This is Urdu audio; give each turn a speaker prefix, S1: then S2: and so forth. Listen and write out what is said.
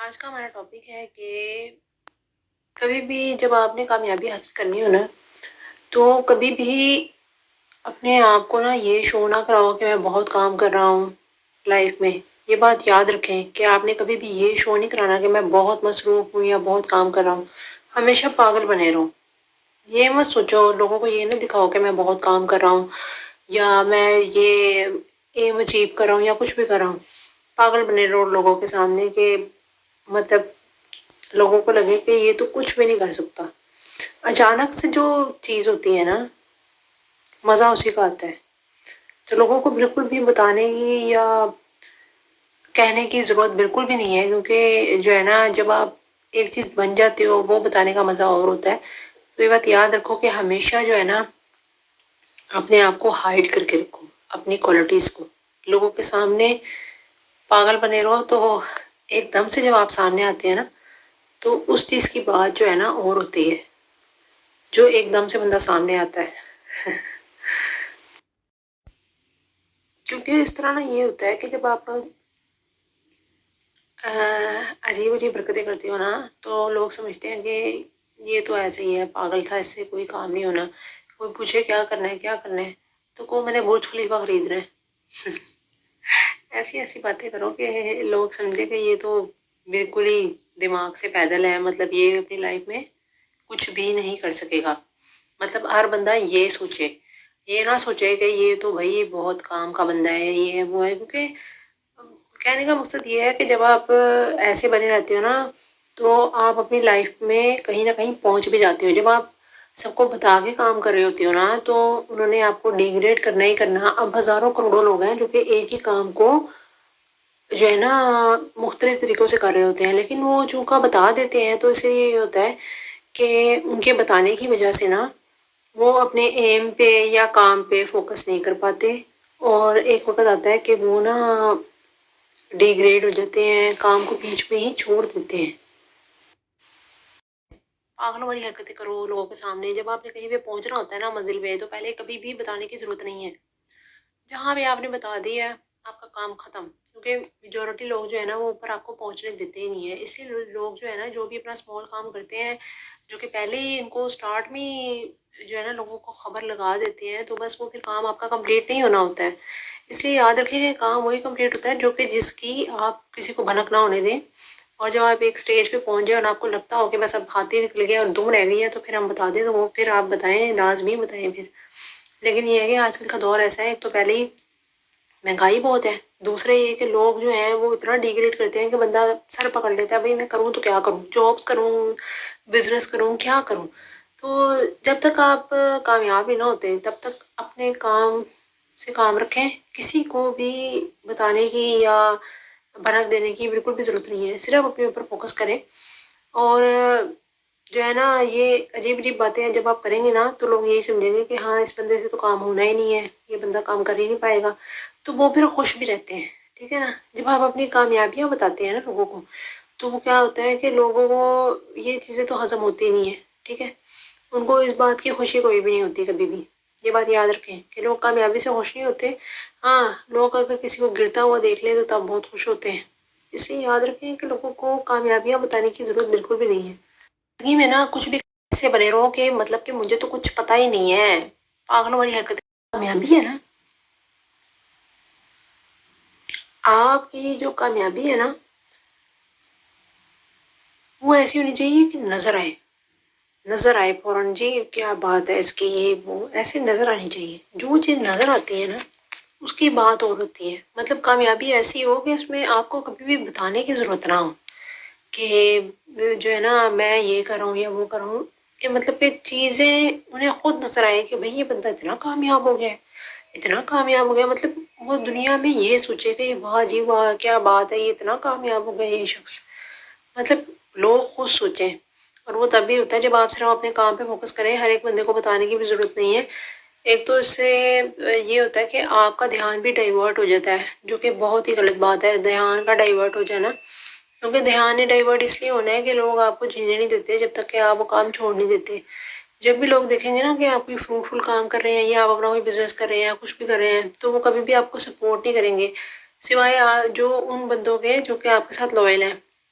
S1: آج کا ہمارا ٹاپک ہے کہ کبھی بھی جب آپ نے کامیابی حاصل کرنی ہو نا تو کبھی بھی اپنے آپ کو نا یہ شو نہ کراؤ کہ میں بہت کام کر رہا ہوں لائف میں. یہ بات یاد رکھیں کہ آپ نے کبھی بھی یہ شو نہیں کرانا کہ میں بہت مصروف ہوں یا بہت کام کر رہا ہوں. ہمیشہ پاگل بنے رہو. یہ مت سوچو، لوگوں کو یہ نہ دکھاؤ کہ میں بہت کام کر رہا ہوں یا میں یہ ایم اچیو کر رہا ہوں یا کچھ بھی کر رہا ہوں. پاگل بنے رہو لوگوں کے سامنے کہ مطلب لوگوں کو لگے کہ یہ تو کچھ بھی نہیں کر سکتا. اچانک سے جو چیز ہوتی ہے نا، مزہ اسی کا آتا ہے. تو لوگوں کو بالکل بھی بتانے کی یا کہنے کی ضرورت بالکل بھی نہیں ہے، کیونکہ جو ہے نا جب آپ ایک چیز بن جاتے ہو وہ بتانے کا مزہ اور ہوتا ہے. تو یہ بات یاد رکھو کہ ہمیشہ جو ہے نا اپنے آپ کو ہائڈ کر کے رکھو، اپنی کوالٹیز کو. لوگوں کے سامنے پاگل بنے رہو تو ایک دم سے جب آپ سامنے آتے ہیں نا تو اس چیز کی بات جو ہے نا اور ہوتی ہے، جو ایک دم سے بندہ سامنے آتا ہے. کیونکہ اس طرح نا یہ ہوتا ہے کہ جب آپ عجیب عجیب حرکتیں کرتی ہو نا تو لوگ سمجھتے ہیں کہ یہ تو ایسے ہی ہے، پاگل تھا، اس سے کوئی کام نہیں ہونا. کوئی پوچھے کیا کرنا ہے کیا کرنا ہے تو کو میں نے برج خلیفہ خریدنا ہے. ایسی ایسی باتیں کرو کہ لوگ سمجھے کہ یہ تو بالکل ہی دماغ سے پیدل ہے، مطلب یہ اپنی لائف میں کچھ بھی نہیں کر سکے گا. مطلب ہر بندہ یہ سوچے، یہ نہ سوچے کہ یہ تو بھائی بہت کام کا بندہ ہے، یہ ہے وہ ہے. کیونکہ کہنے کا مقصد یہ ہے کہ جب آپ ایسے بنے رہتے ہو نا تو آپ اپنی لائف میں کہیں نہ کہیں پہنچ بھی جاتے ہو. جب آپ سب کو بتا کے کام کر رہے ہوتے ہو نا تو انہوں نے آپ کو ڈیگریڈ کرنا ہی کرنا. اب ہزاروں کروڑوں لوگ ہیں جو کہ ایک ہی کام کو جو ہے نا مختلف طریقوں سے کر رہے ہوتے ہیں، لیکن وہ چونکہ بتا دیتے ہیں تو اس سے یہ ہوتا ہے کہ ان کے بتانے کی وجہ سے نا وہ اپنے ایم پہ یا کام پہ فوکس نہیں کر پاتے، اور ایک وقت آتا ہے کہ وہ نا ڈیگریڈ ہو جاتے ہیں، کام کو بیچ میں ہی چھوڑ دیتے ہیں. پاگلوں والی حرکتیں کرو لوگوں کے سامنے. جب آپ نے کہیں پہ پہنچنا ہوتا ہے نا منزل پہ تو پہلے کبھی بھی بتانے کی ضرورت نہیں ہے. جہاں بھی آپ نے بتا دیا آپ کا کام ختم. کیونکہ میجورٹی لوگ جو ہے نا وہ اوپر آپ کو پہنچنے دیتے ہی نہیں ہے. اس لیے لوگ جو ہے نا جو بھی اپنا اسمال کام کرتے ہیں، جو کہ پہلے ہی ان کو اسٹارٹ میں جو ہے نا لوگوں کو خبر لگا دیتے ہیں، تو بس وہ پھر کام آپ کا کمپلیٹ نہیں ہونا ہوتا ہے. اس لیے یاد رکھیں کہ کام وہی کمپلیٹ ہوتا ہے جو کہ جس کی آپ کسی کو بھنک نہ ہونے دیں. اور جب آپ ایک سٹیج پہ پہنچ جائے اور آپ کو لگتا ہو کہ بس اب ہاتھ ہی نکل گیا اور دم رہ گئی ہے تو پھر ہم بتا دیں تو وہ پھر آپ بتائیں، لازمی بتائیں پھر. لیکن یہ ہے کہ آج کل کا دور ایسا ہے، ایک تو پہلے ہی مہنگائی بہت ہے، دوسرے یہ کہ لوگ جو ہیں وہ اتنا ڈیگریڈ کرتے ہیں کہ بندہ سر پکڑ لیتا ہے، بھائی میں کروں تو کیا کروں، جابس کروں، بزنس کروں، کیا کروں. تو جب تک آپ کامیاب ہی نہ ہوتے تب تک اپنے کام سے کام رکھیں. کسی کو بھی بتانے کی یا بھنک دینے کی بالکل بھی ضرورت نہیں ہے. صرف اپنے اوپر فوکس کریں. اور جو ہے نا یہ عجیب عجیب باتیں جب آپ کریں گے نا تو لوگ یہی سمجھیں گے کہ ہاں اس بندے سے تو کام ہونا ہی نہیں ہے، یہ بندہ کام کر ہی نہیں پائے گا. تو وہ پھر خوش بھی رہتے ہیں. ٹھیک ہے نا. جب آپ اپنی کامیابیاں بتاتے ہیں نا لوگوں کو تو وہ کیا ہوتا ہے کہ لوگوں کو یہ چیزیں تو ہضم ہوتی نہیں ہیں. ٹھیک ہے. ان کو اس بات کی خوشی کوئی بھی نہیں ہوتی کبھی بھی. یہ بات یاد رکھیں کہ لوگ کامیابی سے خوش نہیں ہوتے. ہاں لوگ اگر کسی کو گرتا ہوا دیکھ لیں تو تب بہت خوش ہوتے ہیں. اس لیے یاد رکھیں کہ لوگوں کو کامیابیاں بتانے کی ضرورت بالکل بھی نہیں ہے. زندگی میں نا کچھ بھی ایسے بنے رہو کہ مطلب کہ مجھے تو کچھ پتہ ہی نہیں ہے. پاگلوں والی حرکت کامیابی ہے نا، آپ کی جو کامیابی ہے نا وہ ایسی ہونی چاہیے کہ نظر آئے فوراً، جی کیا بات ہے اس کی، یہ وہ ایسے نظر آنی چاہیے. جو چیز نظر آتی ہے نا اس کی بات اور ہوتی ہے. مطلب کامیابی ایسی ہو کہ اس میں آپ کو کبھی بھی بتانے کی ضرورت نہ ہو کہ جو ہے نا میں یہ کر رہا ہوں یا وہ کر رہا ہوں. کہ مطلب کہ چیزیں انہیں خود نظر آئے کہ بھائی یہ بندہ اتنا کامیاب ہو گیا ہے، اتنا کامیاب ہو گیا. مطلب وہ دنیا میں یہ سوچے کہ واہ جی واہ کیا بات ہے، یہ اتنا کامیاب ہو گیا یہ شخص. مطلب لوگ خود سوچیں. اور وہ تب بھی ہوتا ہے جب آپ صرف اپنے کام پہ فوکس کریں. ہر ایک بندے کو بتانے کی بھی ضرورت نہیں ہے. ایک تو اس سے یہ ہوتا ہے کہ آپ کا دھیان بھی ڈائیورٹ ہو جاتا ہے، جو کہ بہت ہی غلط بات ہے دھیان کا ڈائیورٹ ہو جانا. کیونکہ دھیان نے ڈائیورٹ اس لیے ہونا ہے کہ لوگ آپ کو جینے نہیں دیتے جب تک کہ آپ وہ کام چھوڑ نہیں دیتے. جب بھی لوگ دیکھیں گے نا کہ آپ کوئی فروٹفل کام کر رہے ہیں یا آپ اپنا کوئی بزنس کر رہے ہیں یا کچھ بھی کر رہے ہیں تو وہ کبھی بھی آپ کو سپورٹ نہیں کریں گے، سوائے جو ان بندوں کے جو کہ آپ کے ساتھ لوئل ہیں.